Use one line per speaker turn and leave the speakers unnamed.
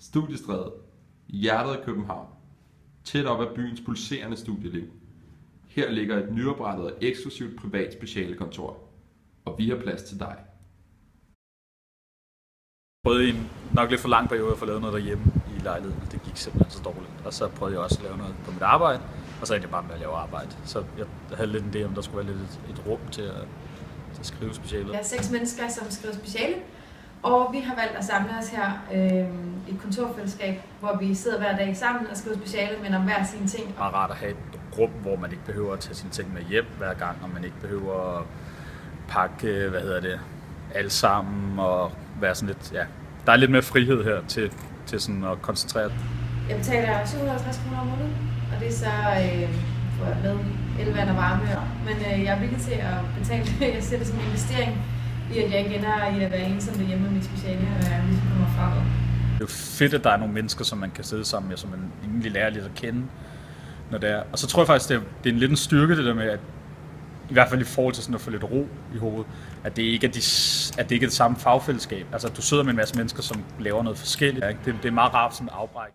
Studiestræde, i hjertet af København, tæt op ad byens pulserende studieliv. Her ligger et nyoprettet og eksklusivt privat specialekontor, og vi har plads til dig.
Jeg prøvede i en nok lidt for lang periode at få lavet noget derhjemme i lejligheden, og det gik simpelthen så dårligt. Og så prøvede jeg også at lave noget på mit arbejde, og så endte jeg bare med at lave arbejde. Så jeg havde lidt en idé om, der skulle være lidt et rum til at skrive specialet.
Jeg er 6 mennesker, som skriver speciale, og vi har valgt at samle os her i et kontorfællesskab, hvor vi sidder hver dag sammen og skriver speciale, men om hver sine ting.
Det er rart at have et rum, hvor man ikke behøver at tage sine ting med hjem hver gang, og man ikke behøver at pakke, alt sammen og være sådan lidt, ja. Der er lidt mere frihed her til sådan at koncentrere.
Jeg betaler 750 kroner om måneden, og det er så med elvand og varme. Men jeg er villig til at betale. Jeg ser det som en investering i, at jeg ikke ender i at være ensom derhjemme med mit speciale, og jeg ligesom kommer fremad.
Det er jo fedt, at der er nogle mennesker, som man kan sidde sammen med, som man egentlig lærer lidt at kende, når det er. Og så tror jeg faktisk, det er en lidt en styrke, det der med, at i hvert fald i forhold til sådan at få lidt ro i hovedet, at det ikke er det samme fagfællesskab. Altså, du sidder med en masse mennesker, som laver noget forskelligt. Det er meget rart sådan et afbræk.